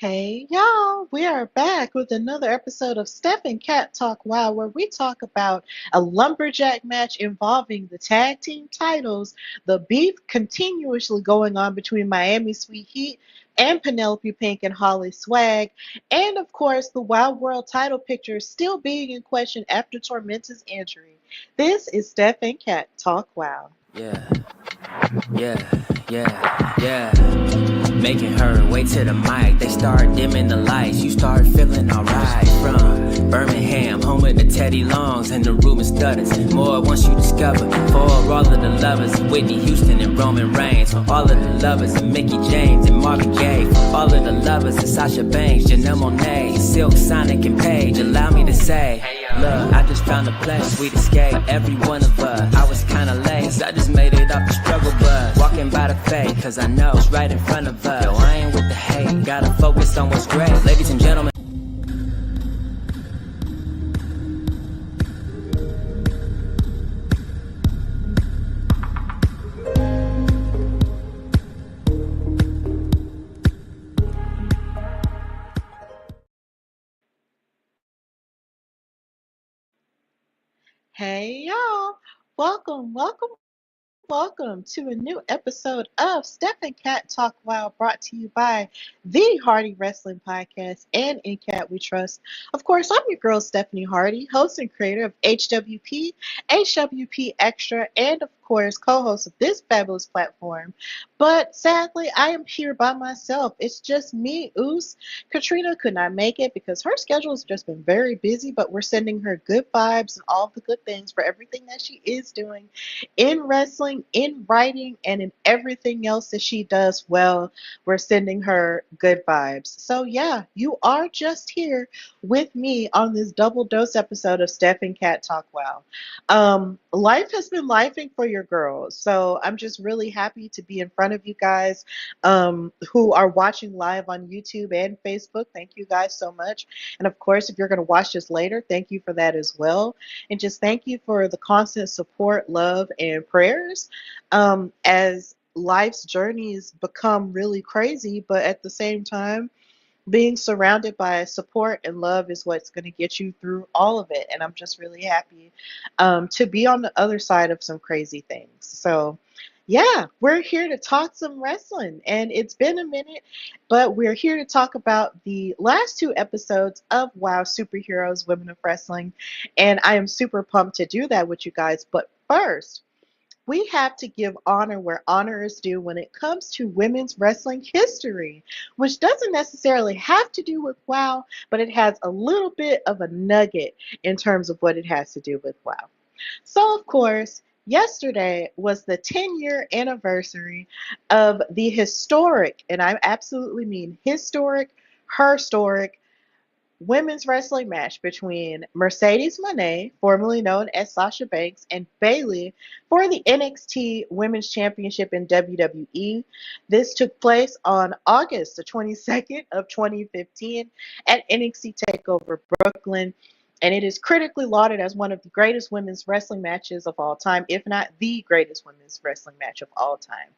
Hey y'all, we are back with another episode of Steph Kat Talk WOW, where we talk about a lumberjack match involving the tag team titles, the beef continuously going on between Miami Sweet Heat and Penelope Pink and Holly Swag, and of course the WOW World title picture still being in question after Tormenta's injury. This is Steph Kat Talk WOW. Yeah, yeah. Making her way to the mic. They start dimming the lights. You start feeling alright. From Birmingham, home of the Teddy Longs and the Ruben Studders. More once you discover. For all of the lovers of Whitney Houston and Roman Reigns. For all of the lovers of Mickey James and Marvin Gaye. For all of the lovers of Sasha Banks, Janelle Monáe, Silk, Sonic, and Paige. Allow me to say, look, I just found a place, sweet escape. Every one of us, I was kinda late, I just made it off the struggle bus. Walking by the fate, cause I know it's right in front of us. Yo, I ain't with the hate, gotta focus on what's great. Ladies and gentlemen. Hey y'all, welcome to a new episode of Steph and Kat Talk WOW, brought to you by the Hardy Wrestling Podcast and In Cat We Trust. Of course, I'm your girl Stephanie Hardy, host and creator of HWP Extra, and of course, co-host of this fabulous platform. But sadly, I am here by myself. It's just me, Oos. Katrina could not make it because her schedule has just been very busy, but we're sending her good vibes and all the good things for everything that she is doing in wrestling, in writing, and in everything else that she does well. We're sending her good vibes. So, yeah, you are just here with me on this double dose episode of Steph and Kat Talk WOW. Life has been lifing for your girls. So, I'm just really happy to be in front of you guys who are watching live on YouTube and Facebook. Thank you guys so much. And of course, if you're going to watch this later, thank you for that as well. And just thank you for the constant support, love, and prayers as life's journeys become really crazy, but at the same time, being surrounded by support and love is what's going to get you through all of it. And I'm just really happy to be on the other side of some crazy things. So, yeah, we're here to talk some wrestling. And it's been a minute, but we're here to talk about the last two episodes of WOW Superheroes Women of Wrestling. And I am super pumped to do that with you guys. But first, we have to give honor where honor is due when it comes to women's wrestling history, which doesn't necessarily have to do with WOW, but it has a little bit of a nugget in terms of what it has to do with WOW. So, of course, yesterday was the 10-year anniversary of the historic, and I absolutely mean historic, historic women's wrestling match between Mercedes Moné, formerly known as Sasha Banks, and Bayley for the NXT Women's Championship in WWE. This took place on August the 22nd of 2015 at NXT TakeOver Brooklyn. And it is critically lauded as one of the greatest women's wrestling matches of all time, if not the greatest women's wrestling match of all time.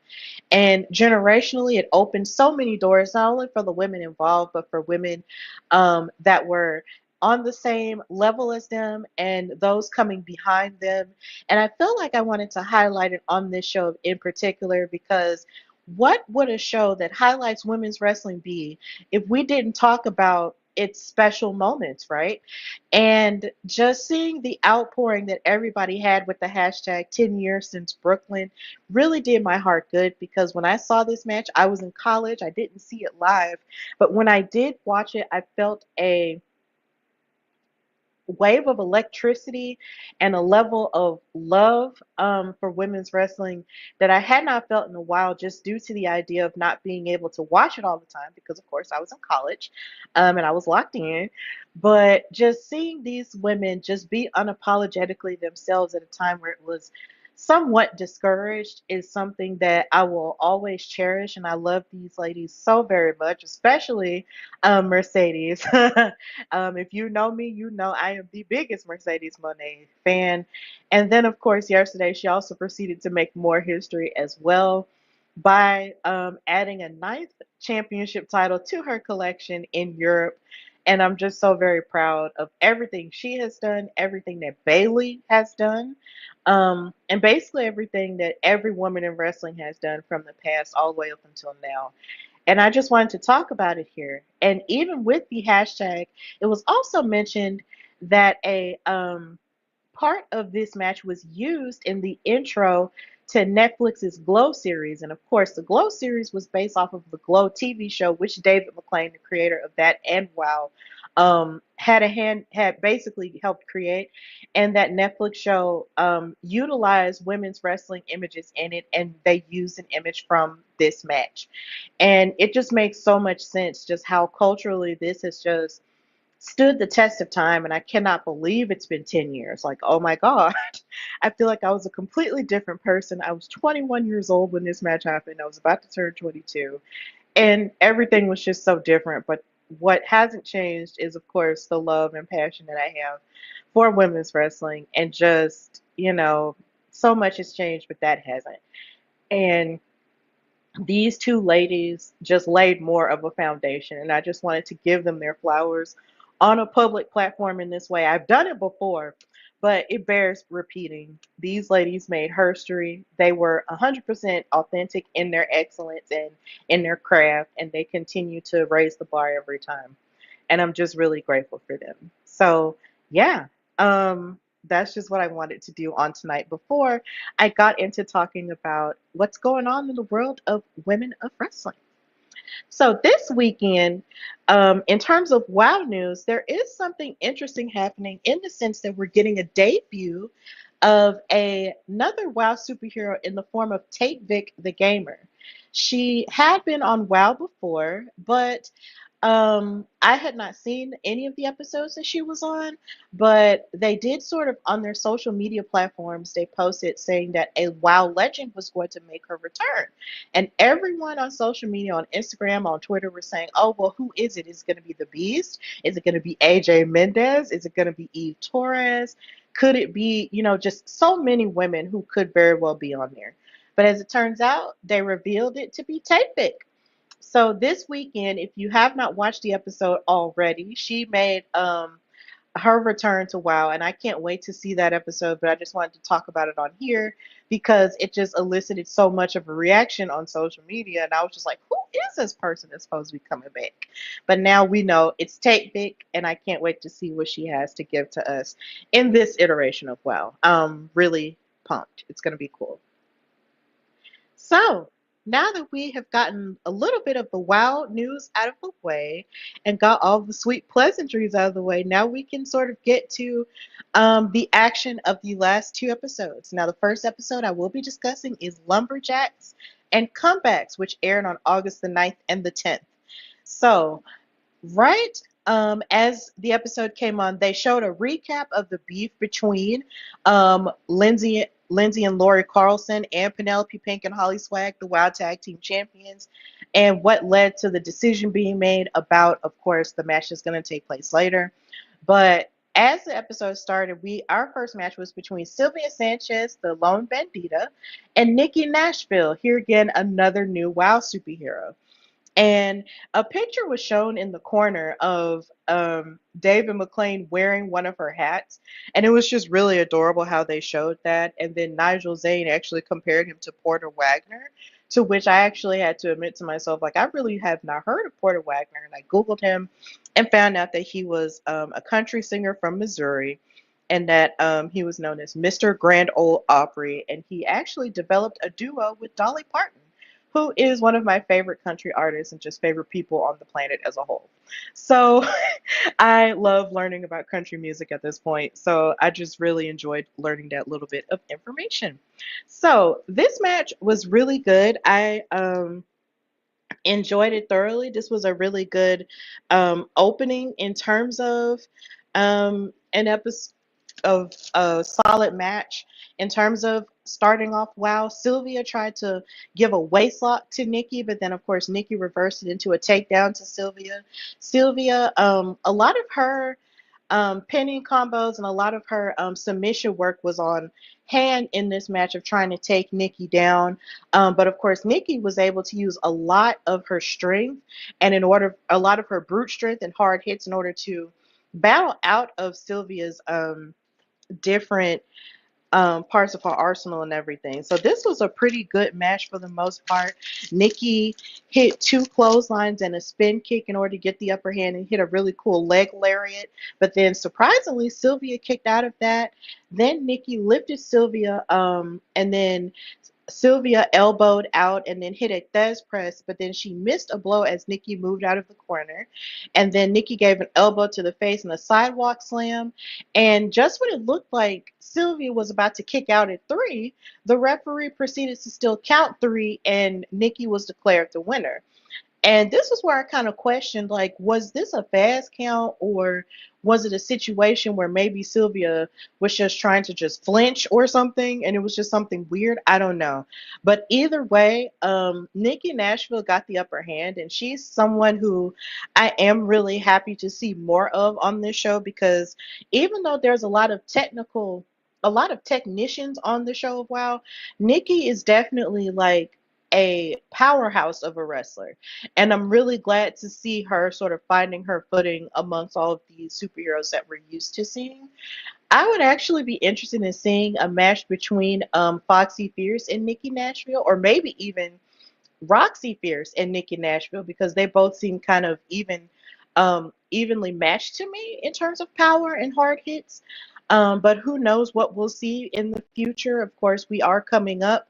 And generationally, it opened so many doors, not only for the women involved, but for women that were on the same level as them and those coming behind them. And I feel like I wanted to highlight it on this show in particular because what would a show that highlights women's wrestling be if we didn't talk about its special moments, right? And just seeing the outpouring that everybody had with the hashtag 10 years since Brooklyn really did my heart good because when I saw this match, I was in college. I didn't see it live, but when I did watch it, I felt a wave of electricity and a level of love for women's wrestling that I had not felt in a while, just due to the idea of not being able to watch it all the time because, of course, I was in college and I was locked in. But just seeing these women just be unapologetically themselves at a time where it was somewhat discouraged is something that I will always cherish. And I love these ladies so very much, especially Mercedes. If you know me, you know I am the biggest Mercedes Moné fan. And then, of course, yesterday she also proceeded to make more history as well. by adding a ninth championship title to her collection in Europe. And I'm just so very proud of everything she has done, everything that Bailey has done, and basically everything that every woman in wrestling has done from the past all the way up until now. And I just wanted to talk about it here. And even with the hashtag, it was also mentioned that a part of this match was used in the intro to Netflix's Glow series. And of course, the Glow series was based off of the Glow TV show, which David McClain, the creator of that and WoW, had basically helped create. And that Netflix show utilized women's wrestling images in it, and they used an image from this match. And it just makes so much sense just how culturally this has just stood the test of time, and I cannot believe it's been 10 years. Like, oh my God. I feel like I was a completely different person. I was 21 years old when this match happened. I was about to turn 22, and everything was just so different. But what hasn't changed is, of course, the love and passion that I have for women's wrestling, and just, so much has changed, but that hasn't. And these two ladies just laid more of a foundation, and I just wanted to give them their flowers on a public platform in this way. I've done it before, but it bears repeating. These ladies made history. They were 100% authentic in their excellence and in their craft, and they continue to raise the bar every time. And I'm just really grateful for them. So, yeah, that's just what I wanted to do on tonight before I got into talking about what's going on in the world of women of wrestling. So this weekend, in terms of WoW news, there is something interesting happening in the sense that we're getting a debut of another WoW superhero in the form of Tate Vick the Gamer. She had been on WoW before, but I had not seen any of the episodes that she was on, but they did sort of on their social media platforms, they posted saying that a WoW legend was going to make her return. And everyone on social media, on Instagram, on Twitter, were saying, oh, well, who is it? Is it going to be The Beast? Is it going to be AJ Mendez? Is it going to be Eve Torres? Could it be, just so many women who could very well be on there? But as it turns out, they revealed it to be Tate Vick. So this weekend, if you have not watched the episode already, she made her return to WoW, and I can't wait to see that episode. But I just wanted to talk about it on here because it just elicited so much of a reaction on social media, and I was just like, "Who is this person that's supposed to be coming back?" But now we know it's Tate Vick, and I can't wait to see what she has to give to us in this iteration of WoW. Really pumped. It's gonna be cool. So, now that we have gotten a little bit of the WoW news out of the way and got all the sweet pleasantries out of the way, now we can sort of get to the action of the last two episodes. Now, the first episode I will be discussing is Lumberjacks and Comebacks, which aired on August the 9th and the 10th. So, right as the episode came on, they showed a recap of the beef between Lindsay and Lori Carlson and Penelope Pink and Holly Swag, the Wild Tag Team Champions, and what led to the decision being made about, of course, the match that's going to take place later. But as the episode started, our first match was between Sylvia Sanchez, the Lone Bandita, and Nikki Nashville. Here again, another new WoW superhero. And a picture was shown in the corner of David McClain wearing one of her hats. And it was just really adorable how they showed that. And then Nigel Zane actually compared him to Porter Wagner, to which I actually had to admit to myself, like, I really have not heard of Porter Wagner. And I Googled him and found out that he was a country singer from Missouri, and that he was known as Mr. Grand Ole Opry. And he actually developed a duo with Dolly Parton, who is one of my favorite country artists and just favorite people on the planet as a whole. So I love learning about country music at this point. So I just really enjoyed learning that little bit of information. So this match was really good. I enjoyed it thoroughly. This was a really good opening in terms of an episode of a solid match. In terms of starting off, wow, Sylvia tried to give a waist lock to Nikki, but then of course Nikki reversed it into a takedown to Sylvia. Sylvia, a lot of her pinning combos and a lot of her submission work was on hand in this match of trying to take Nikki down. But of course, Nikki was able to use a lot of her strength and a lot of her brute strength and hard hits in order to battle out of Sylvia's different parts of her arsenal and everything. So this was a pretty good match for the most part. Nikki hit two clotheslines and a spin kick in order to get the upper hand and hit a really cool leg lariat. But then surprisingly, Sylvia kicked out of that. Then Nikki lifted Sylvia, and then Sylvia elbowed out and then hit a Thez press, but then she missed a blow as Nikki moved out of the corner. And then Nikki gave an elbow to the face and a sidewalk slam. And just when it looked like Sylvia was about to kick out at three, the referee proceeded to still count three, and Nikki was declared the winner. And this is where I kind of questioned, like, was this a fast count or was it a situation where maybe Sylvia was just trying to just flinch or something and it was just something weird? I don't know. But either way, Nikki Nashville got the upper hand, and she's someone who I am really happy to see more of on this show because even though there's a lot of technicians on the show of WoW, Nikki is definitely like a powerhouse of a wrestler. And I'm really glad to see her sort of finding her footing amongst all of these superheroes that we're used to seeing. I would actually be interested in seeing a match between Foxy Fierce and Nikki Nashville, or maybe even Roxy Fierce and Nikki Nashville, because they both seem kind of evenly matched to me in terms of power and hard hits. But who knows what we'll see in the future? Of course, we are coming up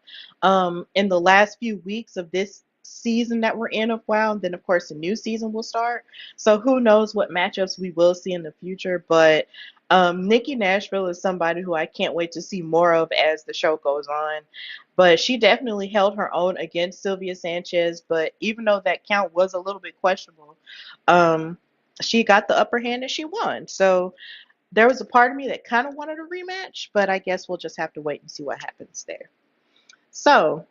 in the last few weeks of this season that we're in of WoW, and then of course the new season will start. So who knows what matchups we will see in the future? But Nikki Nashville is somebody who I can't wait to see more of as the show goes on. But she definitely held her own against Sylvia Sanchez. But even though that count was a little bit questionable, um, she got the upper hand and she won. So there was a part of me that kind of wanted a rematch, but I guess we'll just have to wait and see what happens there. So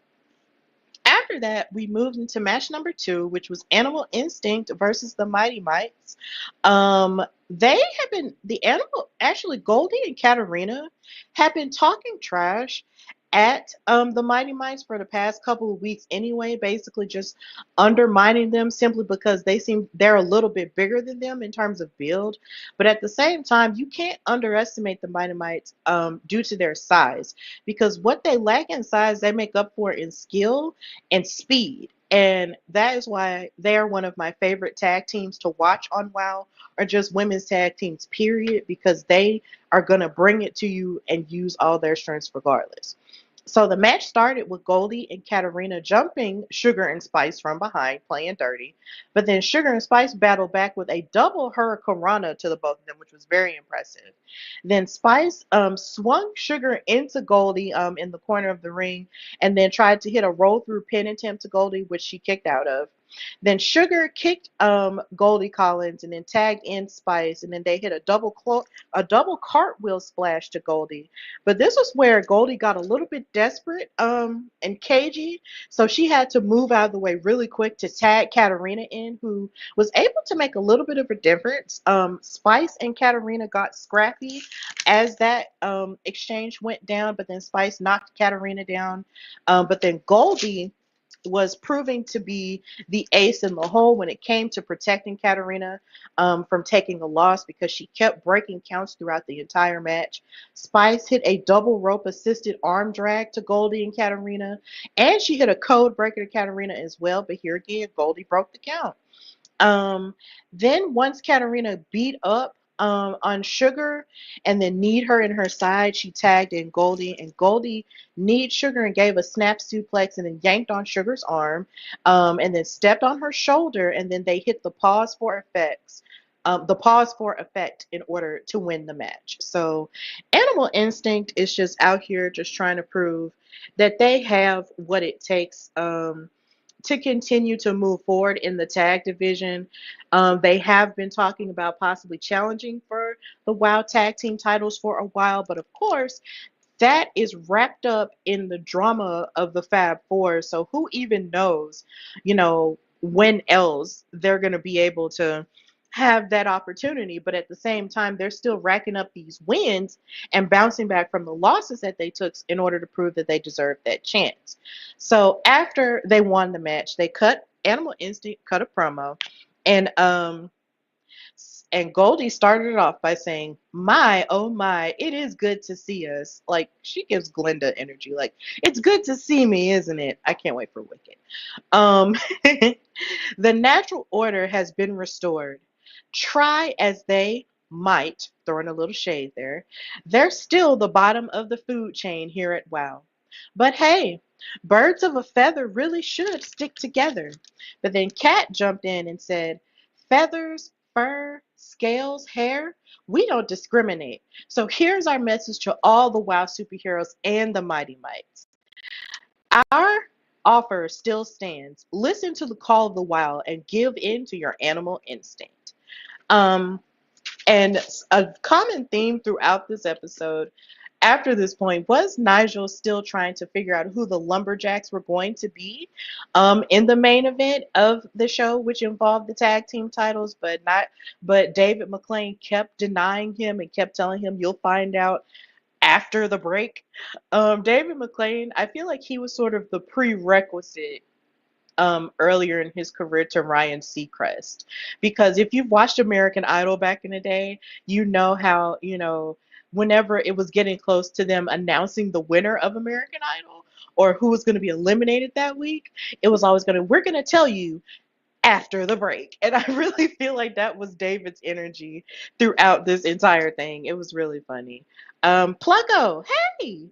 after that, we moved into match number two, which was Animal Instinct versus the Mighty Mites. They have been the animal actually Goldie and Katarina have been talking trash at the Mighty Mites for the past couple of weeks anyway, basically just undermining them simply because they're a little bit bigger than them in terms of build. But at the same time, you can't underestimate the Mighty Mites due to their size, because what they lack in size, they make up for in skill and speed. And that is why they are one of my favorite tag teams to watch on WoW, or just women's tag teams, period, because they are going to bring it to you and use all their strengths regardless. So the match started with Goldie and Katarina jumping Sugar and Spice from behind, playing dirty. But then Sugar and Spice battled back with a double Hurricanrana to the both of them, which was very impressive. Then Spice swung Sugar into Goldie in the corner of the ring, and then tried to hit a roll through pin attempt to Goldie, which she kicked out of. Then Sugar kicked Goldie Collins and then tagged in Spice, and then they hit a double cartwheel splash to Goldie. But this was where Goldie got a little bit desperate and cagey, so she had to move out of the way really quick to tag Katarina in, who was able to make a little bit of a difference. Spice and Katarina got scrappy as that exchange went down, but then Spice knocked Katarina down. But then Goldie was proving to be the ace in the hole when it came to protecting Katarina from taking a loss, because she kept breaking counts throughout the entire match. Spice hit a double rope assisted arm drag to Goldie and Katarina, and she hit a code breaker to Katarina as well, but here again, Goldie broke the count. Um, then once Katarina beat up on Sugar and then kneed her in her side, she tagged in Goldie, and Goldie kneed Sugar and gave a snap suplex and then yanked on Sugar's arm, and then stepped on her shoulder, and then they hit the pause for effect in order to win the match. So Animal Instinct is just out here just trying to prove that they have what it takes to continue to move forward in the tag division. They have been talking about possibly challenging for the WoW tag team titles for a while, but of course, that is wrapped up in the drama of the Fab Four. So who even knows, when else they're going to be able to have that opportunity, but at the same time, they're still racking up these wins and bouncing back from the losses that they took in order to prove that they deserved that chance. So after they won the match, they cut Animal Instinct cut a promo, and Goldie started it off by saying, "My, oh my, it is good to see us." Like she gives Glenda energy. Like it's good to see me, isn't it? I can't wait for Wicked. Um, the natural order has been restored. Try as they might, throwing a little shade there, they're still the bottom of the food chain here at WOW. But hey, birds of a feather really should stick together. But then Kat jumped in and said, feathers, fur, scales, hair, we don't discriminate. So here's our message to all the WOW superheroes and the Mighty Mites. Our offer still stands. Listen to the call of the wild and give in to your animal instinct. Um, and a common theme throughout this episode after this point was Nigel still trying to figure out who the Lumberjacks were going to be in the main event of the show, which involved the tag team titles, but David McClain kept denying him and kept telling him you'll find out after the break. David McClain, I feel like he was sort of the prerequisite earlier in his career to Ryan Seacrest. Because if you've watched American Idol back in the day, you know how, whenever it was getting close to them announcing the winner of American Idol or who was going to be eliminated that week, it was always we're going to tell you after the break. And I really feel like that was David's energy throughout this entire thing. It was really funny. Pluggo, hey,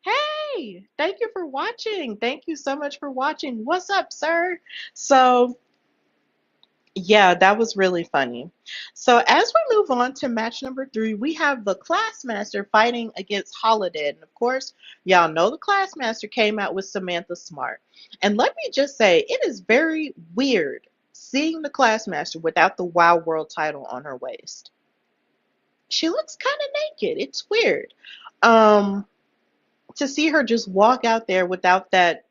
hey, thank you for watching. Thank you so much for watching. What's up, sir? So, yeah, that was really funny. So, as we move on to match number 3, we have the Classmaster fighting against Holiday. And of course, y'all know the Classmaster came out with Samantha Smart. And let me just say, it is very weird seeing the Classmaster without the WoW World title on her waist. She looks kind of naked. It's weird. Um, to see her just walk out there without that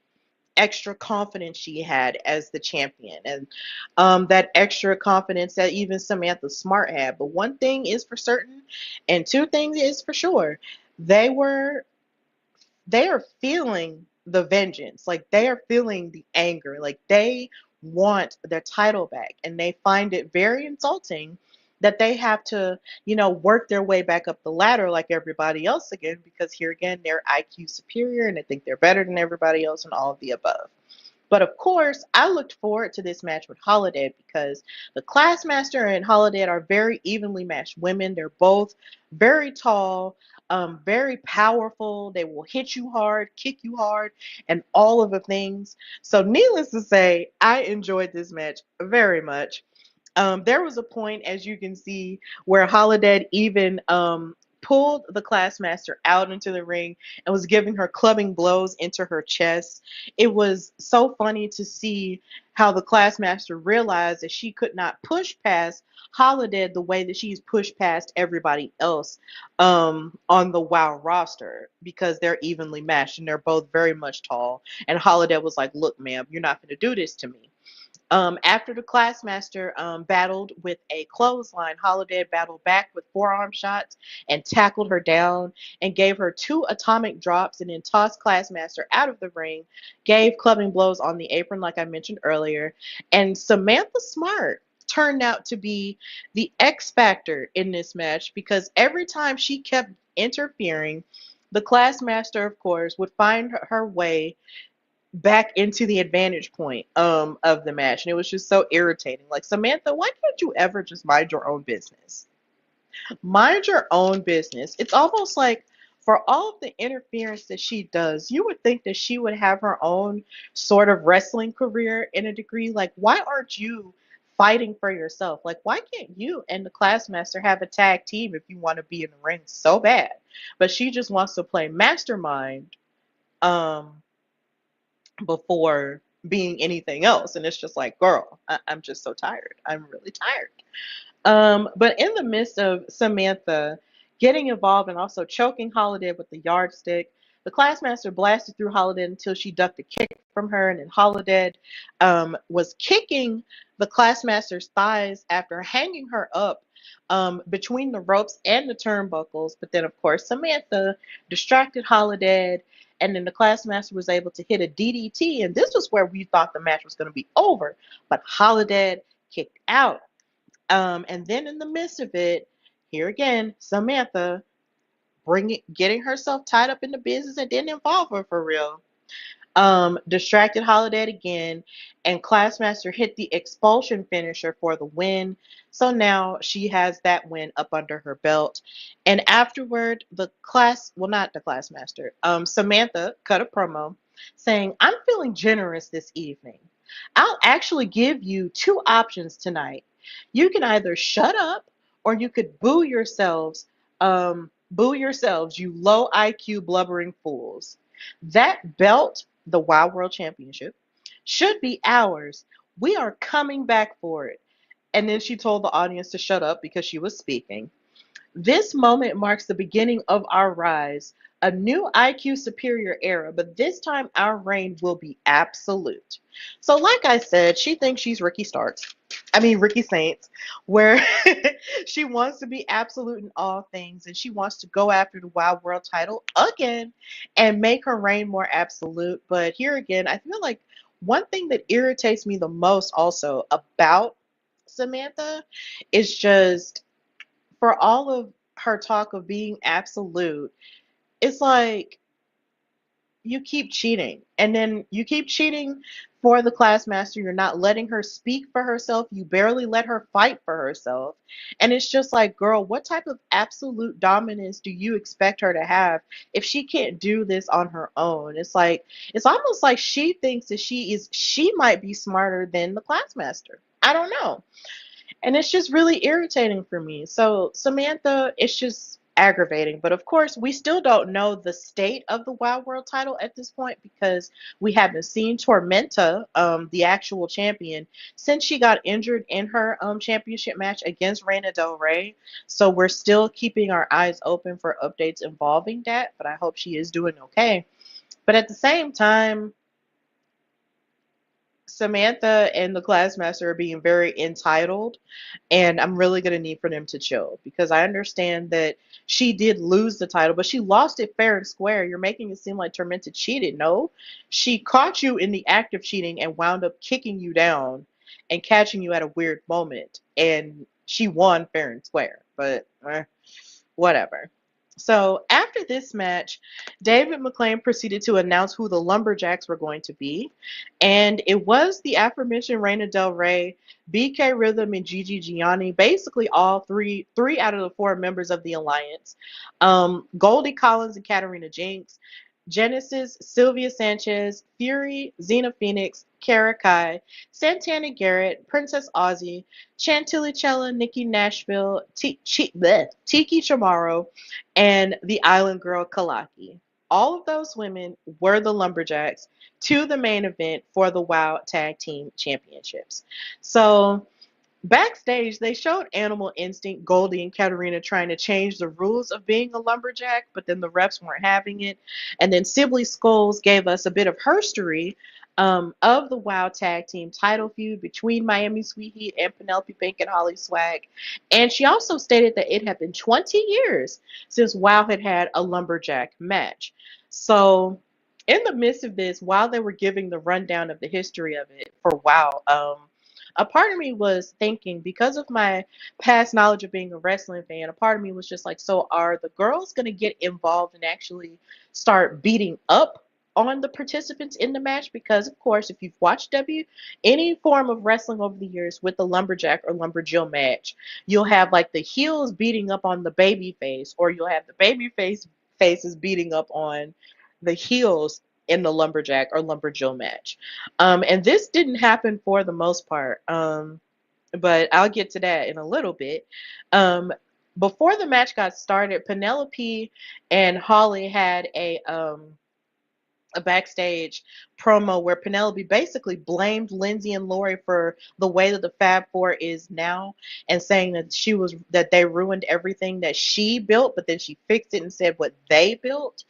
extra confidence she had as the champion and that extra confidence that even Samantha Smart had. But one thing is for certain, and two things is for sure. They were they are feeling the vengeance. Like they are feeling the anger. Like they want their title back and they find it very insulting that they have to, work their way back up the ladder like everybody else again because here again they're IQ superior and they think they're better than everybody else and all of the above. But of course, I looked forward to this match with Holiday because the Classmaster and Holiday are very evenly matched women. They're both very tall, very powerful. They will hit you hard, kick you hard, and all of the things. So, needless to say, I enjoyed this match very much. There was a point, as you can see, where Holiday even pulled the Classmaster out into the ring and was giving her clubbing blows into her chest. It was so funny to see how the Classmaster realized that she could not push past Holiday the way that she's pushed past everybody else on the WoW roster because they're evenly matched and they're both very much tall. And Holiday was like, "Look, ma'am, you're not going to do this to me." After the Classmaster battled with a clothesline, Holiday battled back with forearm shots and tackled her down and gave her 2 atomic drops and then tossed Classmaster out of the ring, gave clubbing blows on the apron like I mentioned earlier, and Samantha Smart turned out to be the X factor in this match because every time she kept interfering, the Classmaster, of course, would find her way back into the advantage point of the match. And it was just so irritating. Like, Samantha, why can't you ever just mind your own business? Mind your own business. It's almost like for all of the interference that she does, you would think that she would have her own sort of wrestling career in a degree. Like, why aren't you fighting for yourself? Like, why can't you and the Classmaster have a tag team if you want to be in the ring so bad? But she just wants to play mastermind. Before being anything else. And it's just like, girl, I'm just so tired. I'm really tired. But in the midst of Samantha getting involved and also choking Holiday with the yardstick, The Classmaster blasted through Holiday until she ducked a kick from her, and then Holiday was kicking the Classmaster's thighs after hanging her up between the ropes and the turnbuckles. But then, of course, Samantha distracted Holiday, and then the Classmaster was able to hit a DDT, and this was where we thought the match was going to be over. But Holiday kicked out. And then in the midst of it, here again, Samantha getting herself tied up in the business that didn't involve her for real. Distracted Holiday again, and Classmaster hit the expulsion finisher for the win. So now she has that win up under her belt. And afterward, not the Classmaster, Samantha cut a promo saying, "I'm feeling generous this evening. I'll actually give you two options tonight. You can either shut up or you could boo yourselves, you low IQ blubbering fools. That belt, the WoW World Championship, should be ours. We are coming back for it." And then she told the audience to shut up because she was speaking. "This moment marks the beginning of our rise, a new IQ superior era, but this time our reign will be absolute." So, like I said, she thinks she's Ricky Saints, where she wants to be absolute in all things, and she wants to go after the Wild World title again and make her reign more absolute. But here again, I feel like one thing that irritates me the most also about Samantha is just for all of her talk of being absolute, it's like you keep cheating. And then you keep cheating for the Classmaster. You're not letting her speak for herself. You barely let her fight for herself. And it's just like, girl, what type of absolute dominance do you expect her to have if she can't do this on her own? It's like, it's almost like she thinks that she might be smarter than the Classmaster. I don't know. And it's just really irritating for me. So, Samantha, it's just aggravating. But of course, we still don't know the state of the Wild World title at this point because we haven't seen Tormenta, the actual champion, since she got injured in her championship match against Reina Del Rey. So, we're still keeping our eyes open for updates involving that. But I hope she is doing okay. But at the same time, Samantha and the Classmaster are being very entitled, and I'm really going to need for them to chill because I understand that she did lose the title, but she lost it fair and square. You're making it seem like Tormenta cheated. No, she caught you in the act of cheating and wound up kicking you down and catching you at a weird moment, and she won fair and square, but whatever. So after this match, David McLean proceeded to announce who the Lumberjacks were going to be. And it was the aforementioned Reina Del Rey, BK Rhythm, and Gigi Gianni, basically all three out of the four members of the Alliance. Goldie Collins and Katarina Jinx, Genesis, Sylvia Sanchez, Fury, Xena Phoenix, Kara Kai, Santana Garrett, Princess Aussie, Chantilly Chella, Nikki Nashville, Tiki Chamorro, and the Island Girl Kalaki. All of those women were the Lumberjacks to the main event for the WoW Tag Team Championships. So backstage, they showed Animal Instinct, Goldie, and Katarina trying to change the rules of being a lumberjack, but then the refs weren't having it. And then Sibley Skulls gave us a bit of herstory of the WoW Tag Team title feud between Miami Sweet Heat and Penelope Pink and Holly Swag. And she also stated that it had been 20 years since WoW had had a lumberjack match. So in the midst of this, while they were giving the rundown of the history of it for WoW, a part of me was thinking, because of my past knowledge of being a wrestling fan, a part of me was just like, so are the girls going to get involved and actually start beating up on the participants in the match? Because, of course, if you've watched any form of wrestling over the years with the lumberjack or lumberjill match, you'll have like the heels beating up on the baby face, or you'll have the baby faces beating up on the heels in the lumberjack or lumberjill match. And this didn't happen for the most part, but I'll get to that in a little bit. Before the match got started, Penelope and Holly had a backstage promo where Penelope basically blamed Lindsay and Lori for the way that the Fab Four is now, and saying that they ruined everything that she built, but then she fixed it and said what they built.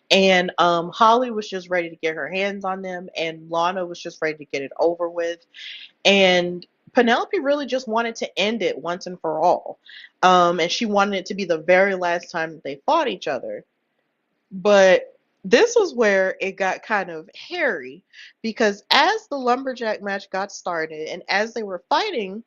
And Holly was just ready to get her hands on them, and Lana was just ready to get it over with. And Penelope really just wanted to end it once and for all. And she wanted it to be the very last time that they fought each other. But this was where it got kind of hairy, because as the lumberjack match got started and as they were fighting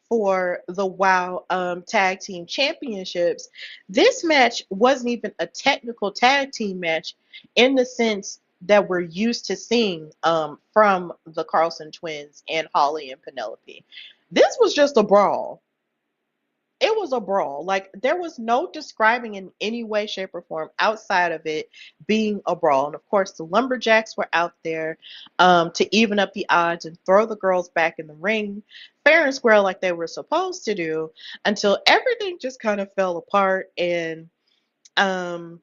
for the WOW tag team championships, this match wasn't even a technical tag team match in the sense that we're used to seeing from the Carlson twins and Holly and Penelope. This was just a brawl. It was a brawl. Like, there was no describing in any way, shape, or form outside of it being a brawl. And of course, the Lumberjacks were out there to even up the odds and throw the girls back in the ring, fair and square, like they were supposed to do, until everything just kind of fell apart. And um,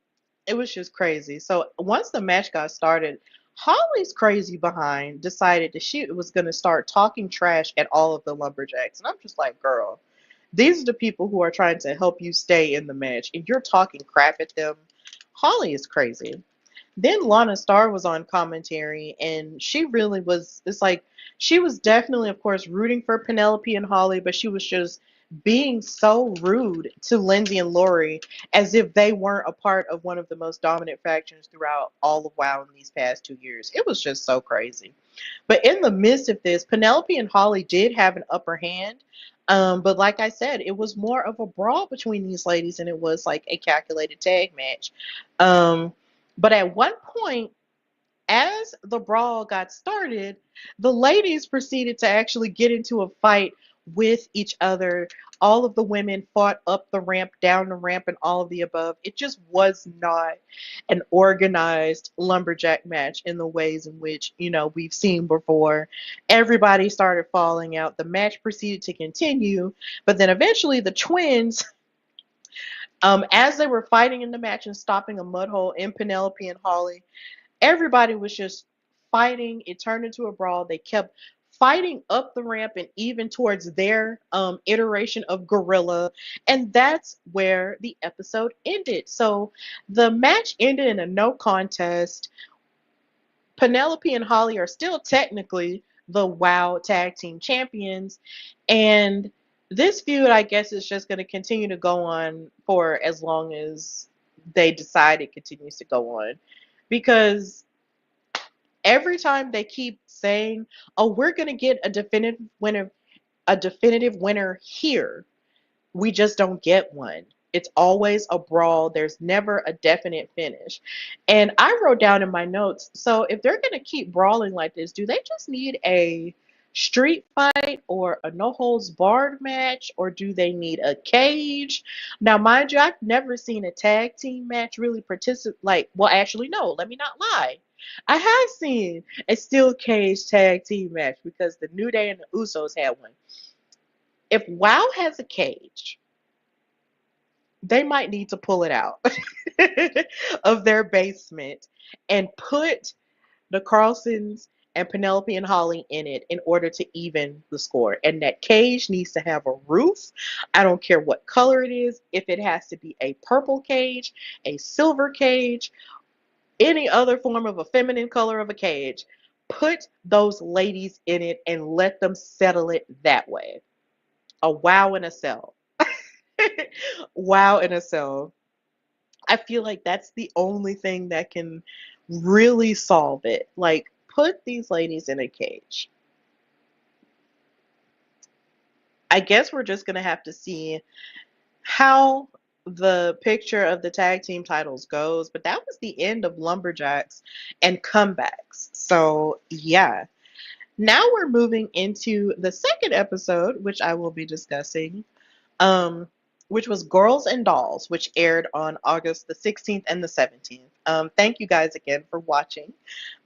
it was just crazy. So once the match got started, Holly's crazy behind decided that she was going to start talking trash at all of the Lumberjacks. And I'm just like, girl, these are the people who are trying to help you stay in the match, and you're talking crap at them. Holly is crazy. Then Lana Starr was on commentary, and she really was. It's like she was definitely, of course, rooting for Penelope and Holly, but she was just being so rude to Lindsay and Lori, as if they weren't a part of one of the most dominant factions throughout all of WoW in these past 2 years. It was just so crazy. But in the midst of this, Penelope and Holly did have an upper hand. But like I said, it was more of a brawl between these ladies than it was like a calculated tag match. Um, but at one point, as the brawl got started, the ladies proceeded to actually get into a fight with each other. All of the women fought up the ramp, down the ramp, and all of the above. It just was not an organized lumberjack match in the ways in which, we've seen before. Everybody started falling out. The match proceeded to continue, but then eventually the twins, as they were fighting in the match and stopping a mud hole in Penelope and Holly, everybody was just fighting. It turned into a brawl. They kept fighting up the ramp and even towards their iteration of gorilla. And that's where the episode ended. So the match ended in a no contest. Penelope and Holly are still technically the WoW tag team champions. And this feud, I guess, is just going to continue to go on for as long as they decide it continues to go on. Because every time they keep saying, "Oh, we're going to get a definitive winner here," we just don't get one. It's always a brawl. There's never a definite finish. And I wrote down in my notes, so if they're going to keep brawling like this, do they just need a street fight or a no holds barred match, or do they need a cage? Now, mind you, I've never seen a tag team match really participate. Like, well, actually, no, let me not lie. I have seen a steel cage tag team match because the New Day and the Usos had one. If WoW has a cage, they might need to pull it out of their basement and put the Carlsons and Penelope and Holly in it in order to even the score. And that cage needs to have a roof. I don't care what color it is. If it has to be a purple cage, a silver cage, any other form of a feminine color of a cage, put those ladies in it and let them settle it that way. A wow in a cell. Wow in a cell. I feel like that's the only thing that can really solve it. Like, put these ladies in a cage. I guess we're just going to have to see how the picture of the tag team titles goes, but that was the end of Lumberjacks and comebacks. So, yeah. Now we're moving into the second episode, which I will be discussing, which was Girls and Dolls, which aired on August the 16th and the 17th. Thank you guys again for watching.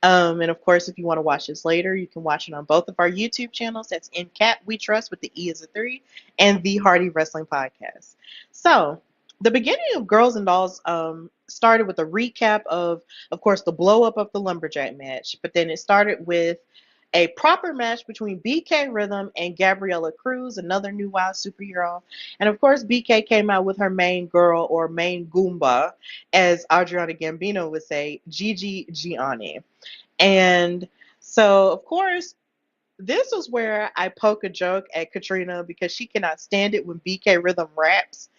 And of course, if you want to watch this later, you can watch it on both of our YouTube channels. That's In Cat We Trust with the E as a 3 and The Hardy Wrestling Podcast. So, The beginning of Girls and Dolls started with a recap of course, the blow up of the Lumberjack match, but then it started with a proper match between BK Rhythm and Gabriella Cruz, another new wild superhero. And of course, BK came out with her main girl or main Goomba, as Adriana Gambino would say, Gigi Gianni. And so, of course, this was where I poke a joke at Katrina because she cannot stand it when BK Rhythm raps.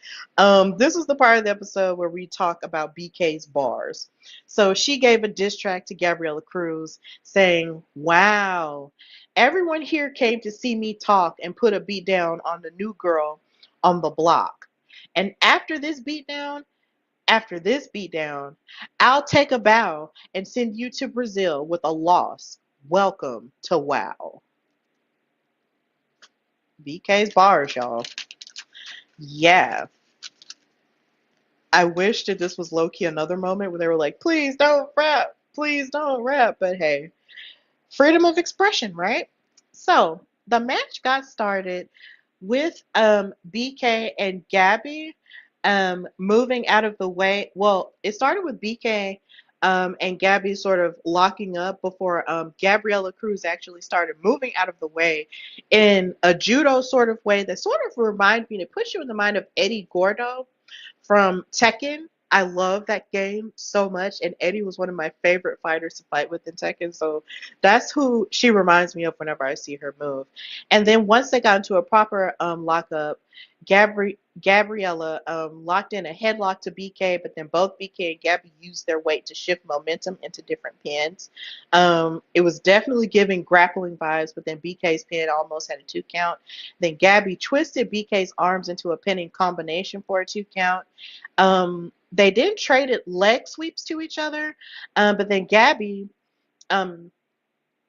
This was the part of the episode where we talk about BK's bars. So she gave a diss track to Gabriella Cruz saying, "Wow, everyone here came to see me talk and put a beat down on the new girl on the block. And after this beatdown, I'll take a bow and send you to Brazil with a loss. Welcome to WOW." BK's bars, y'all. Yeah. I wish that this was low key another moment where they were like, please don't rap. Please don't rap. But hey, freedom of expression, right? So the match got started with BK and Gabby moving out of the way. Well, it started with BK and Gabby sort of locking up before Gabriella Cruz actually started moving out of the way in a judo sort of way that sort of reminds me, it puts you in the mind of Eddie Gordo from Tekken. I love that game so much, and Eddie was one of my favorite fighters to fight with in Tekken, so that's who she reminds me of whenever I see her move. And then once they got into a proper lockup, Gabriella locked in a headlock to BK, but then both BK and Gabby used their weight to shift momentum into different pins. It was definitely giving grappling vibes, but then BK's pin almost had a 2 count. Then Gabby twisted BK's arms into a pinning combination for a 2 count. They then traded leg sweeps to each other, but then Gabby um,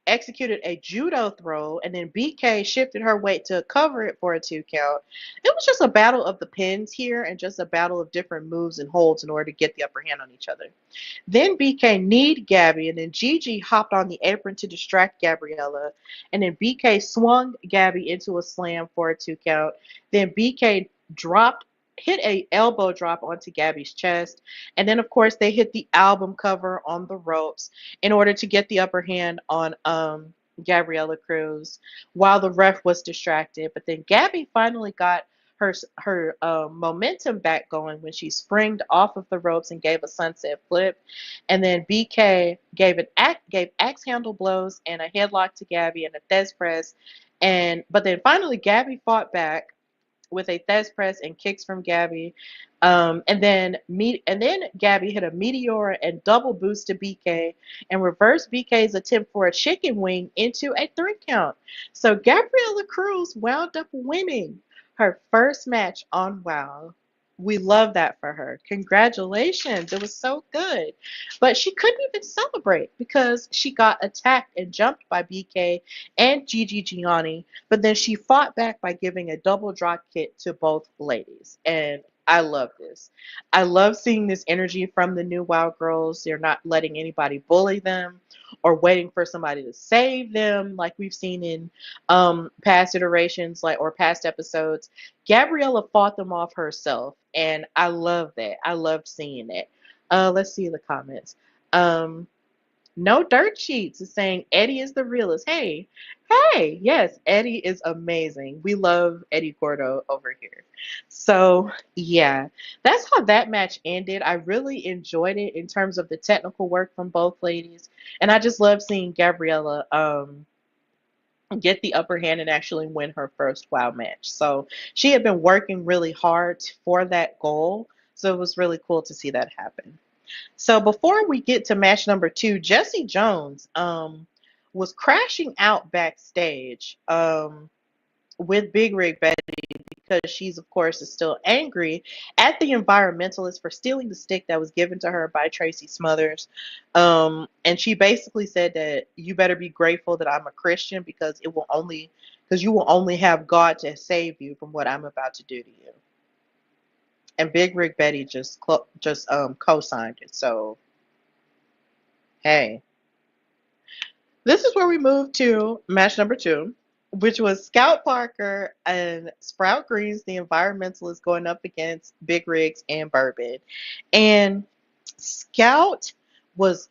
executed a judo throw, and then BK shifted her weight to cover it for a 2 count. It was just a battle of the pins here and just a battle of different moves and holds in order to get the upper hand on each other. Then BK kneed Gabby, and then Gigi hopped on the apron to distract Gabriella, and then BK swung Gabby into a slam for a 2 count. Then BK hit a elbow drop onto Gabby's chest, and then of course they hit the album cover on the ropes in order to get the upper hand on Gabriella Cruz while the ref was distracted. But then Gabby finally got her momentum back going when she springed off of the ropes and gave a sunset flip, and then BK gave axe handle blows and a headlock to Gabby and a Thez press, but then finally Gabby fought back with a Thez press and kicks from Gabby. And then Gabby hit a meteor and double boost to BK and reversed BK's attempt for a chicken wing into a 3 count. So Gabriella Cruz wound up winning her first match on WOW. We love that for her. Congratulations. It was so good. But she couldn't even celebrate because she got attacked and jumped by BK and Gigi Gianni, but then she fought back by giving a double drop kick to both ladies. And I love this. I love seeing this energy from the new WOW girls. They're not letting anybody bully them or waiting for somebody to save them like we've seen in past iterations or past episodes. Gabriella fought them off herself, and I love that. I love seeing it. Let's see the comments. Um, no Dirt Sheets is saying Eddie is the realest. Hey, hey, yes, Eddie is amazing. We love Eddie Gordo over here. So, yeah, that's how that match ended. I really enjoyed it in terms of the technical work from both ladies. And I just love seeing Gabriella get the upper hand and actually win her first WOW match. So, she had been working really hard for that goal. So, it was really cool to see that happen. So before we get to match number 2, Jesse Jones was crashing out backstage with Big Rig Betty because she's, of course, is still angry at the environmentalist for stealing the stick that was given to her by Tracy Smothers. And she basically said that you better be grateful that I'm a Christian because you will only have God to save you from what I'm about to do to you. And Big Rig Betty just co-signed it. So, hey. This is where we move to match number 2, which was Scout Parker and Sprout Greens, the environmentalist, going up against Big Rigs and Bourbon. And Scout was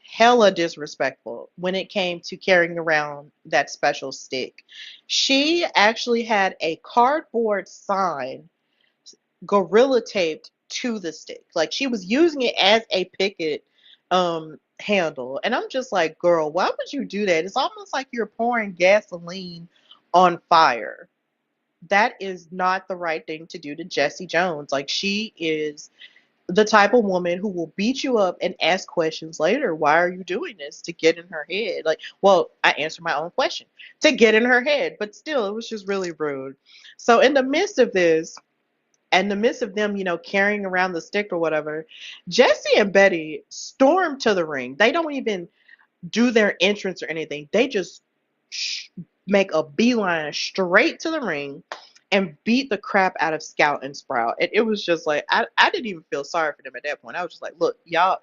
hella disrespectful when it came to carrying around that special stick. She actually had a cardboard sign gorilla taped to the stick. Like she was using it as a picket handle. And I'm just like, girl, why would you do that? It's almost like you're pouring gasoline on fire. That is not the right thing to do to Jessie Jones. Like she is the type of woman who will beat you up and ask questions later. Why are you doing this? To get in her head. Like, well, I answered my own question. To get in her head. But still, it was just really rude. So in the midst of this, in the midst of them, carrying around the stick or whatever, Jesse and Betty storm to the ring. They don't even do their entrance or anything. They just sh- make a beeline straight to the ring and beat the crap out of Scout and Sprout. And it was just like I didn't even feel sorry for them at that point. I was just like, look, y'all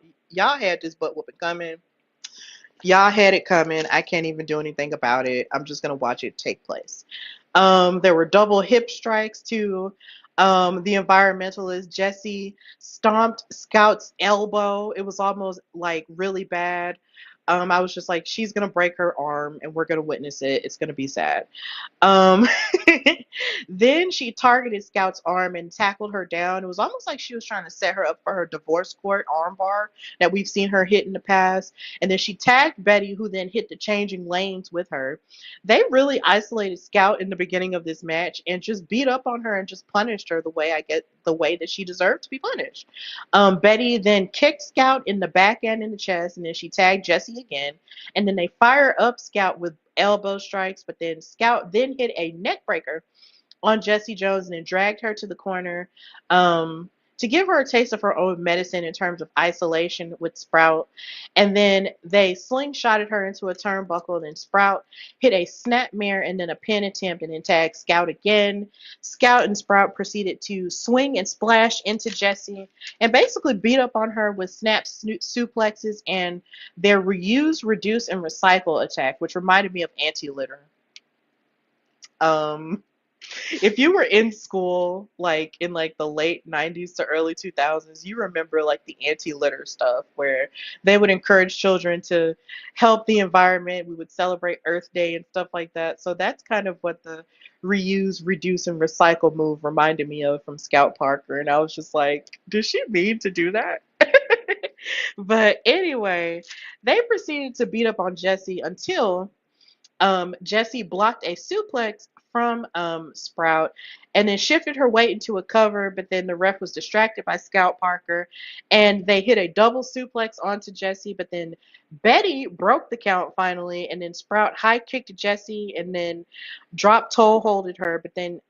had this butt whooping coming. Y'all had it coming. I can't even do anything about it. I'm just gonna watch it take place. There were double hip strikes too. The environmentalist Jesse stomped Scout's elbow. It was almost like really bad. I was just like, she's gonna break her arm, and we're gonna witness it. It's gonna be sad. Um, then she targeted Scout's arm and tackled her down. It was almost like she was trying to set her up for her divorce court armbar that we've seen her hit in the past. And then she tagged Betty, who then hit the changing lanes with her. They really isolated Scout in the beginning of this match and just beat up on her and just punished her the way that she deserved to be punished. Betty then kicked Scout in the back and in the chest, and then she tagged Jesse again. And then they fire up Scout with elbow strikes, but then Scout then hit a neck breaker on Jessie Jones and then dragged her to the corner to give her a taste of her own medicine in terms of isolation with Sprout. And then they slingshotted her into a turnbuckle. And then Sprout hit a snapmare and then a pin attempt and then tagged Scout again. Scout and Sprout proceeded to swing and splash into Jessie and basically beat up on her with snap suplexes and their reuse, reduce, and recycle attack, which reminded me of anti-litter. Um, if you were in school like in like the late 90s to early 2000s, you remember like the anti-litter stuff where they would encourage children to help the environment. We would celebrate Earth Day and stuff like that. So that's kind of what the reuse, reduce, and recycle move reminded me of from Scout Parker. And I was just like, does she mean to do that? But anyway, they proceeded to beat up on Jesse until Jessie blocked a suplex from Sprout and then shifted her weight into a cover, but then the ref was distracted by Scout Parker and they hit a double suplex onto Jessie, but then Betty broke the count finally, and then Sprout high kicked Jessie and then dropped toe holded her, but then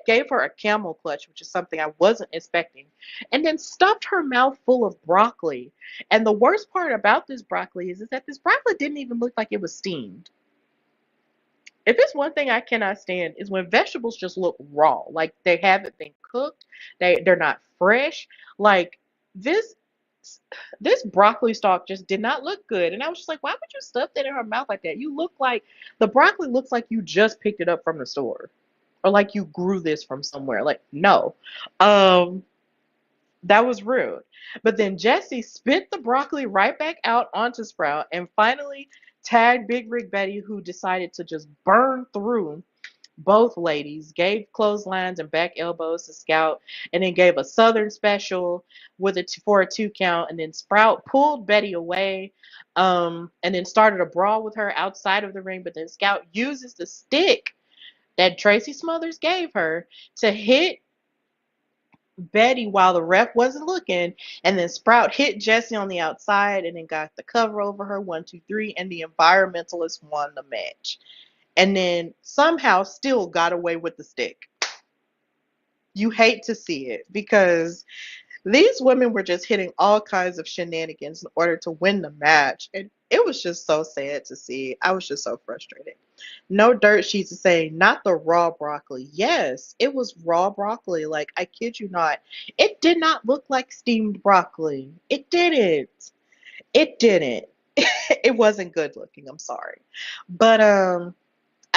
gave her a camel clutch, which is something I wasn't expecting, and then stuffed her mouth full of broccoli. And the worst part about this broccoli is that this broccoli didn't even look like it was steamed. If it's one thing I cannot stand is when vegetables just look raw, like they haven't been cooked, they're not fresh. Like this this broccoli stalk just did not look good, and I was just like, why would you stuff that in her mouth like that? You look like the broccoli looks like you just picked it up from the store, or like you grew this from somewhere. Like no, um, that was rude. But then Jesse spit the broccoli right back out onto Sprout and finally tagged Big Rig Betty, who decided to just burn through both ladies, gave clotheslines and back elbows to Scout, and then gave a Southern special for a 2 count. And then Sprout pulled Betty away, and then started a brawl with her outside of the ring. But then Scout uses the stick that Tracy Smothers gave her to hit Betty while the ref wasn't looking, and then Sprout hit Jesse on the outside and then got the cover over her 1, 2, 3, and the environmentalist won the match. And then somehow still got away with the stick. You hate to see it because these women were just hitting all kinds of shenanigans in order to win the match. And it was just so sad to see. I was just so frustrated. No dirt sheets is saying, not the raw broccoli. Yes, it was raw broccoli. Like, I kid you not. It did not look like steamed broccoli. It didn't. It didn't. It wasn't good looking. I'm sorry. But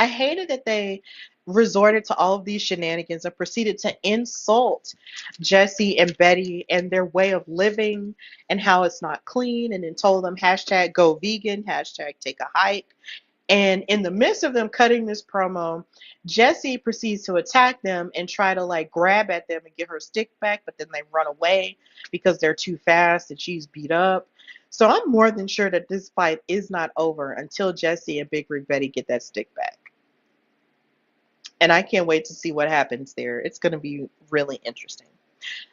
I hated that they resorted to all of these shenanigans and proceeded to insult Jesse and Betty and their way of living and how it's not clean, and then told them hashtag go vegan, hashtag take a hike. And in the midst of them cutting this promo, Jesse proceeds to attack them and try to like grab at them and get her stick back, but then they run away because they're too fast and she's beat up. So I'm more than sure that this fight is not over until Jesse and Big Rig Betty get that stick back. And I can't wait to see what happens there. It's going to be really interesting.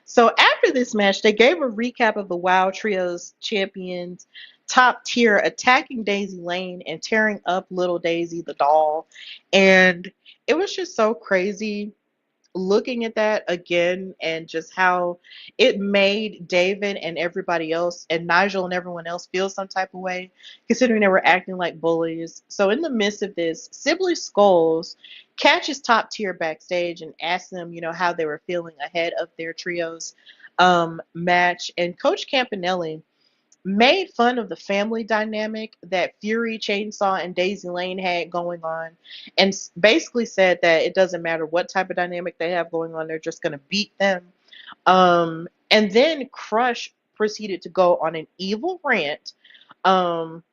So after this match, they gave a recap of the WoW Trios champions top tier attacking Daisy Lane and tearing up little Daisy the doll. And it was just so crazy looking at that again and just how it made David and everybody else and Nigel and everyone else feel some type of way, considering they were acting like bullies. So in the midst of this, Sibley Skulls catches top tier backstage and asks them, how they were feeling ahead of their trios match. And Coach Campanelli made fun of the family dynamic that Fury, Chainsaw, and Daisy Lane had going on, and basically said that it doesn't matter what type of dynamic they have going on, they're just going to beat them. And then Crush proceeded to go on an evil rant um,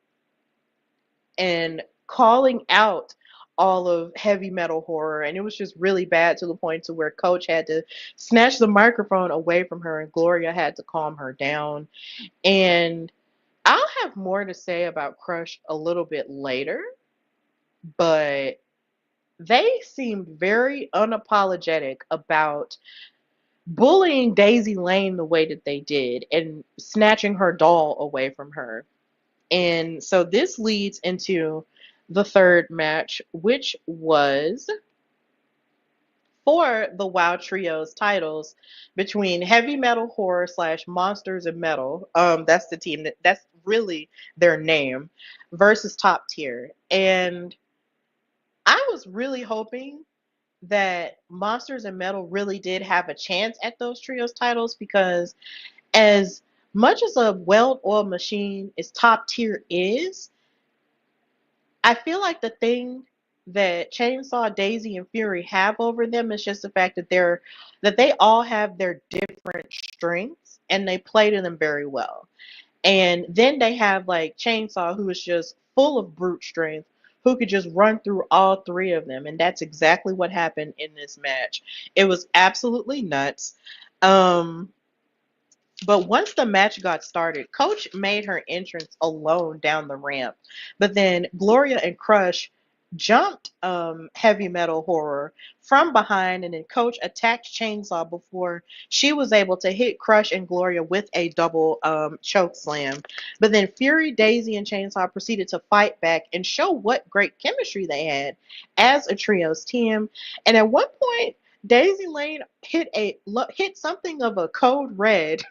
and calling out all of heavy metal horror, and it was just really bad to the point to where Coach had to snatch the microphone away from her and Gloria had to calm her down. And I'll have more to say about Crush a little bit later, but they seemed very unapologetic about bullying Daisy Lane the way that they did and snatching her doll away from her. And so this leads into the third match, which was for the WoW Trios titles between Heavy Metal Horror slash Monsters and Metal. That's the team that's really their name, versus Top Tier. And I was really hoping that Monsters and Metal really did have a chance at those trios titles, because as much as a well-oiled machine as Top Tier is, I feel like the thing that Chainsaw, Daisy, and Fury have over them is just the fact that they all have their different strengths and they play to them very well. And then they have like Chainsaw, who is just full of brute strength, who could just run through all three of them, and that's exactly what happened in this match. It was absolutely nuts. Um, but once the match got started, Coach made her entrance alone down the ramp. But then Gloria and Crush jumped Heavy Metal Horror from behind, and then Coach attacked Chainsaw before she was able to hit Crush and Gloria with a double choke slam. But then Fury, Daisy, and Chainsaw proceeded to fight back and show what great chemistry they had as a trios team. And at one point, Daisy Lane hit something of a code red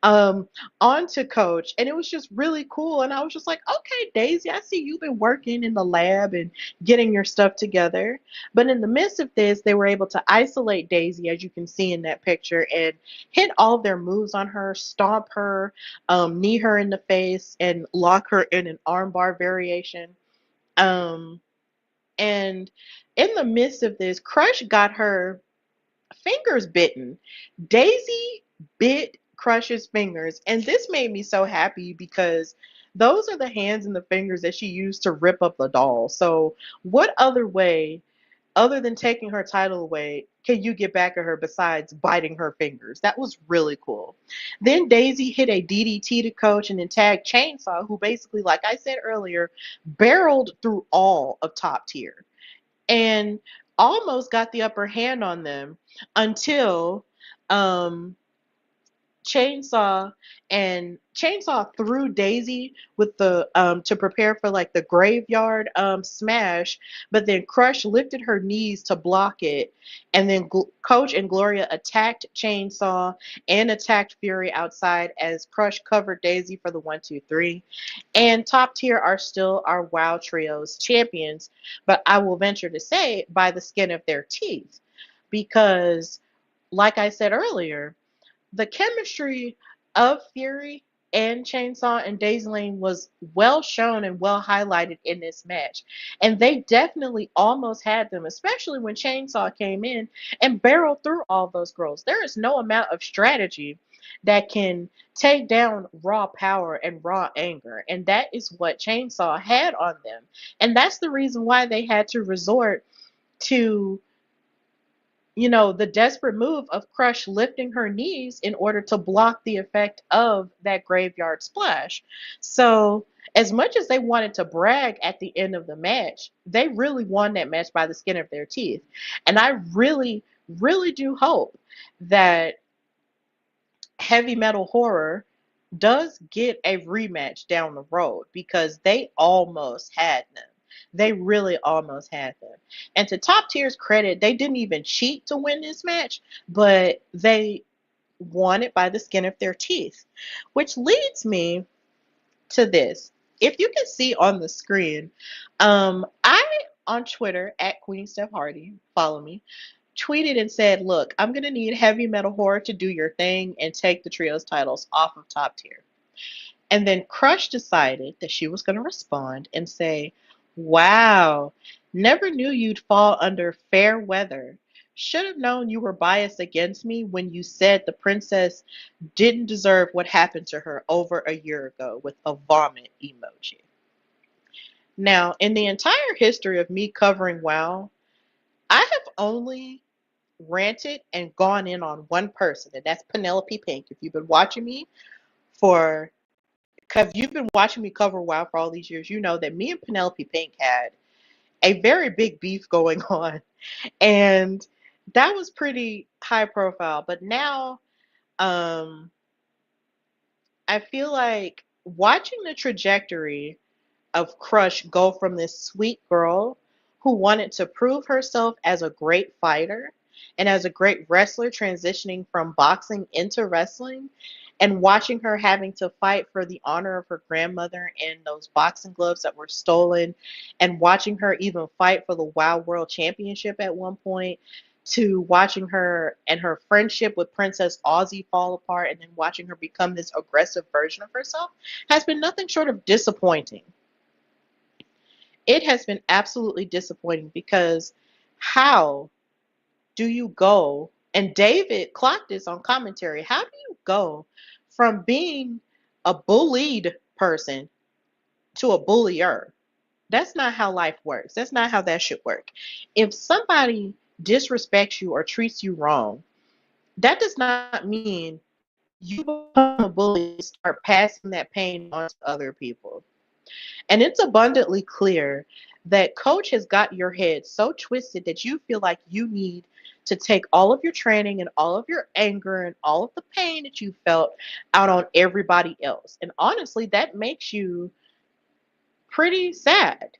um onto Coach, and it was just really cool. And I was just like, okay, Daisy, I see you've been working in the lab and getting your stuff together. But in the midst of this, they were able to isolate Daisy, as you can see in that picture, and hit all of their moves on her, stomp her, knee her in the face, and lock her in an armbar variation. Um and in the midst of this, Crush got her fingers bitten. Daisy bit Crush's fingers, and this made me so happy because those are the hands and the fingers that she used to rip up the doll. So, what other way, other than taking her title away, can you get back at her besides biting her fingers? That was really cool. Then Daisy hit a DDT to Coach and then tagged Chainsaw, who basically, like I said earlier, barreled through all of Top Tier and almost got the upper hand on them until um, Chainsaw threw Daisy with the to prepare for like the graveyard smash, but then Crush lifted her knees to block it, and then Coach and Gloria attacked Chainsaw and attacked Fury outside as Crush covered Daisy for the 1, 2, 3. And Top Tier are still our WoW Trios champions, but I will venture to say by the skin of their teeth, because like I said earlier, the chemistry of Fury and Chainsaw and Daisy Lane was well shown and well highlighted in this match. And they definitely almost had them, especially when Chainsaw came in and barreled through all those girls. There is no amount of strategy that can take down raw power and raw anger. And that is what Chainsaw had on them. And that's the reason why they had to resort to, the desperate move of Crush lifting her knees in order to block the effect of that graveyard splash. So, as much as they wanted to brag at the end of the match, they really won that match by the skin of their teeth. And I really, really do hope that Heavy Metal Horror does get a rematch down the road because they almost had them. They really almost had them. And to Top Tier's credit, they didn't even cheat to win this match, but they won it by the skin of their teeth. Which leads me to this. If you can see on the screen, I on Twitter at Queen Steph Hardy, follow me, tweeted and said, "Look, I'm gonna need Heavy Metal Horror to do your thing and take the trios titles off of Top Tier." And then Crush decided that she was gonna respond and say, "Wow, never knew you'd fall under fair weather. Should have known you were biased against me when you said the princess didn't deserve what happened to her over a year ago," with a vomit emoji. Now, in the entire history of me covering WoW, I have only ranted and gone in on one person, and that's Penelope Pink. If you've been watching me for, because you've been watching me cover WoW for all these years, you know that me and Penelope Pink had a very big beef going on, and that was pretty high profile. But now, um, I feel like watching the trajectory of Crush go from this sweet girl who wanted to prove herself as a great fighter and as a great wrestler transitioning from boxing into wrestling, and watching her having to fight for the honor of her grandmother and those boxing gloves that were stolen, and watching her even fight for the WoW World Championship at one point, to watching her and her friendship with Princess Aussie fall apart, and then watching her become this aggressive version of herself, has been nothing short of disappointing. It has been absolutely disappointing because how do you go, and David clocked this on commentary, how do you go from being a bullied person to a bullier? That's not how life works. That's not how that should work. If somebody disrespects you or treats you wrong, that does not mean you become a bully and start passing that pain on to other people. And it's abundantly clear that Coach has got your head so twisted that you feel like you need to take all of your training and all of your anger and all of the pain that you felt out on everybody else. And honestly, that makes you pretty sad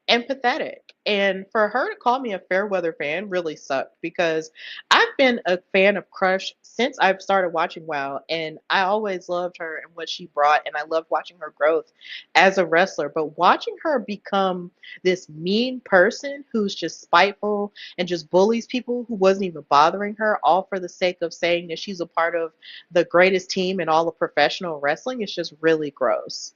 and pathetic. And for her to call me a fair weather fan really sucked because I've been a fan of Crush since I've started watching WoW, and I always loved her and what she brought, and I loved watching her growth as a wrestler. But watching her become this mean person who's just spiteful and just bullies people who wasn't even bothering her, all for the sake of saying that she's a part of the greatest team in all of professional wrestling, is just really gross.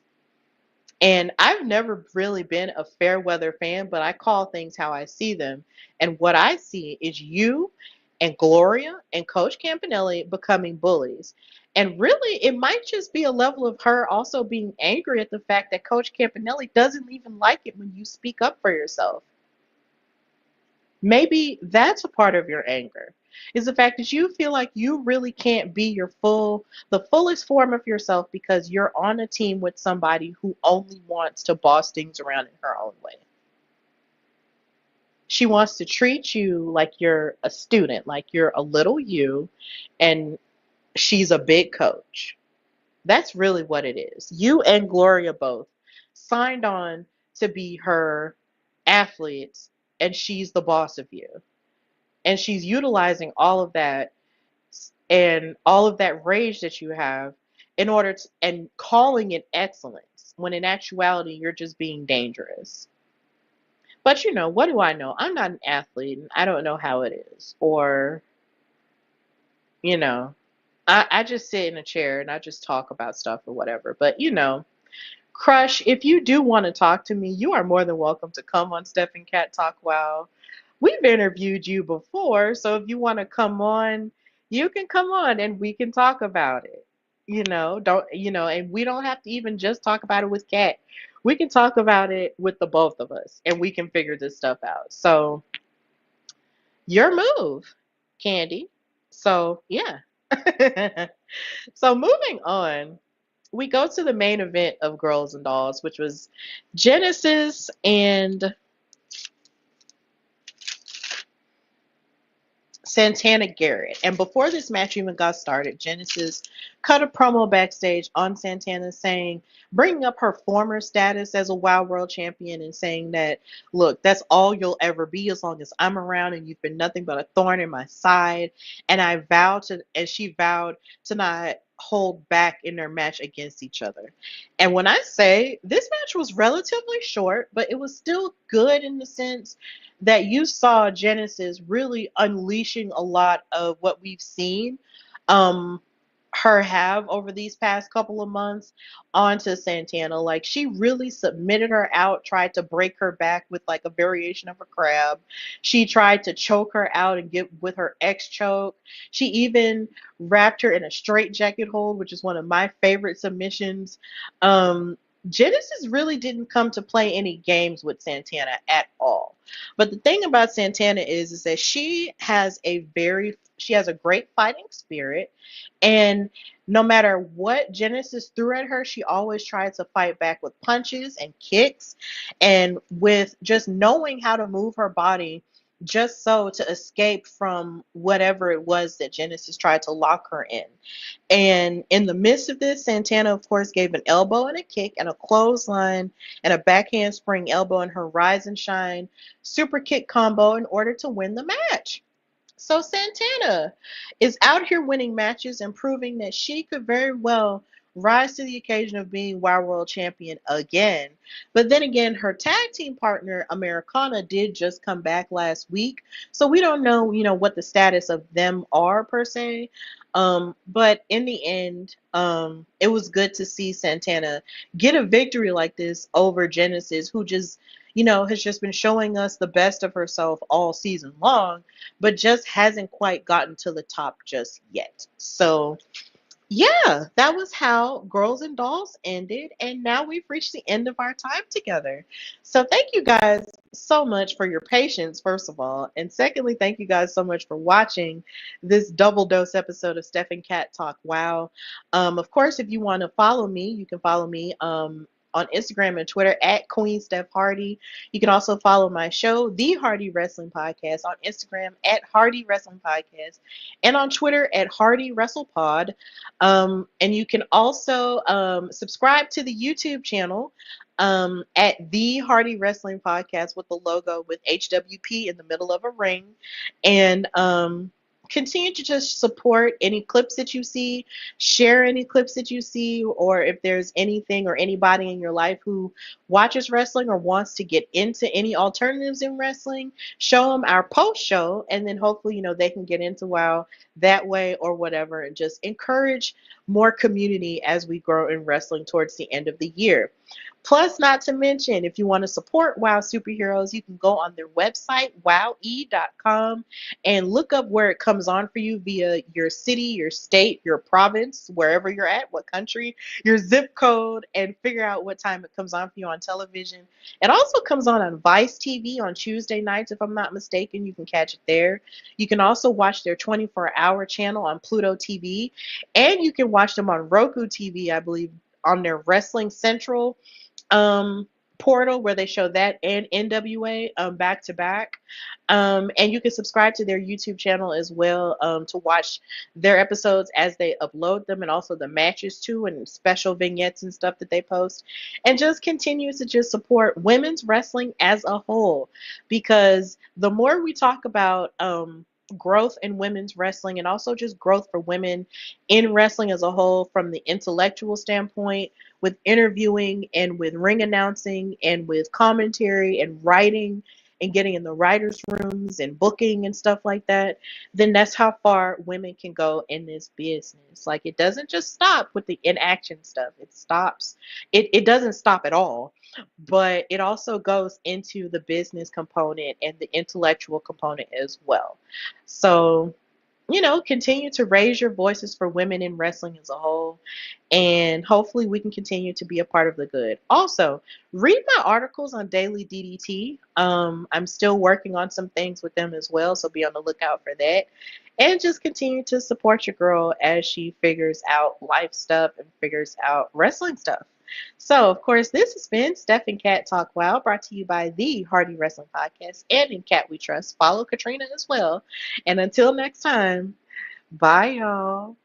And I've never really been a fair weather fan, but I call things how I see them. And what I see is you and Gloria and Coach Campanelli becoming bullies. And really, it might just be a level of her also being angry at the fact that Coach Campanelli doesn't even like it when you speak up for yourself. Maybe that's a part of your anger, is the fact that you feel like you really can't be the fullest form of yourself because you're on a team with somebody who only wants to boss things around in her own way. She wants to treat you like you're a student, like you're a little you, and she's a big coach. That's really what it is. You and Gloria both signed on to be her athletes, and she's the boss of you. And she's utilizing all of that and all of that rage that you have in order to, and calling it excellence when in actuality you're just being dangerous. But what do I know? I'm not an athlete and I don't know how it is. Or, you know, I just sit in a chair and I just talk about stuff or whatever. But Crush, if you do want to talk to me, you are more than welcome to come on Steph and Kat Talk WOW. We've interviewed you before, so if you want to come on, you can come on and we can talk about it. Don't and we don't have to even just talk about it with Kat. We can talk about it with the both of us and we can figure this stuff out. So, your move, Candy. So, yeah. So, moving on, we go to the main event of Girls and Dolls, which was Genesis and Santana Garrett. And before this match even got started, Genesis cut a promo backstage on Santana saying, bringing up her former status as a WoW World Champion and saying that, look, that's all you'll ever be as long as I'm around and you've been nothing but a thorn in my side. And she vowed to not hold back in their match against each other. And when I say this match was relatively short, but it was still good in the sense that you saw Genesis really unleashing a lot of what we've seen um, her have over these past couple of months onto Santana. Like she really submitted her out, tried to break her back with like a variation of a crab. She tried to choke her out and get with her X choke. She even wrapped her in a straight jacket hold, which is one of my favorite submissions. Um, Genesis really didn't come to play any games with Santana at all. But the thing about Santana is that she has a great fighting spirit, and no matter what Genesis threw at her, she always tried to fight back with punches and kicks and with just knowing how to move her body just so to escape from whatever it was that Genesis tried to lock her in. And in the midst of this, Santana, of course, gave an elbow and a kick and a clothesline and a backhand spring elbow in her rise and shine super kick combo in order to win the match. So Santana is out here winning matches and proving that she could very well rise to the occasion of being WoW World Champion again. But then again, her tag team partner, Americana, did just come back last week. So we don't know, what the status of them are per se. But in the end, it was good to see Santana get a victory like this over Genesis, who just, has just been showing us the best of herself all season long, but just hasn't quite gotten to the top just yet. So, yeah, that was how Girls and Dolls ended, and now we've reached the end of our time together. So, thank you guys so much for your patience, first of all, and secondly, thank you guys so much for watching this double dose episode of Steph and Kat Talk WOW. Of course, if you want to follow me, you can follow me. On Instagram and Twitter at Queen Steph Hardy. You can also follow my show, The Hardy Wrestling Podcast, on Instagram at Hardy Wrestling Podcast and on Twitter at Hardy Wrestle Pod. And you can also subscribe to the YouTube channel at The Hardy Wrestling Podcast with the logo with HWP in the middle of a ring. And continue to just support any clips that you see, share any clips that you see, or if there's anything or anybody in your life who watches wrestling or wants to get into any alternatives in wrestling, show them our post show, and then hopefully, they can get into WoW that way or whatever, and just encourage more community as we grow in wrestling towards the end of the year. Plus, not to mention, if you want to support WoW Superheroes, you can go on their website, wowe.com, and look up where it comes on for you via your city, your state, your province, wherever you're at, what country, your zip code, and figure out what time it comes on for you on television. It also comes on Vice TV on Tuesday nights, if I'm not mistaken. You can catch it there. You can also watch their 24-hour channel on Pluto TV, and you can watch them on Roku TV, I believe, on their Wrestling Central portal, where they show that and NWA back to back. And you can subscribe to their YouTube channel as well to watch their episodes as they upload them, and also the matches too, and special vignettes and stuff that they post. And just continue to just support women's wrestling as a whole, because the more we talk about growth in women's wrestling, and also just growth for women in wrestling as a whole, from the intellectual standpoint, with interviewing and with ring announcing and with commentary and writing and getting in the writers' rooms and booking and stuff like that, then that's how far women can go in this business. Like it doesn't just stop with the inaction stuff. It doesn't stop at all. But it also goes into the business component and the intellectual component as well. So continue to raise your voices for women in wrestling as a whole. And hopefully we can continue to be a part of the good. Also, read my articles on Daily DDT. I'm still working on some things with them as well, so be on the lookout for that. And just continue to support your girl as she figures out life stuff and figures out wrestling stuff. So, of course, this has been Steph and Kat Talk WOW, brought to you by the Hardy Wrestling Podcast and in Cat We Trust. Follow Katrina as well. And until next time, bye, y'all.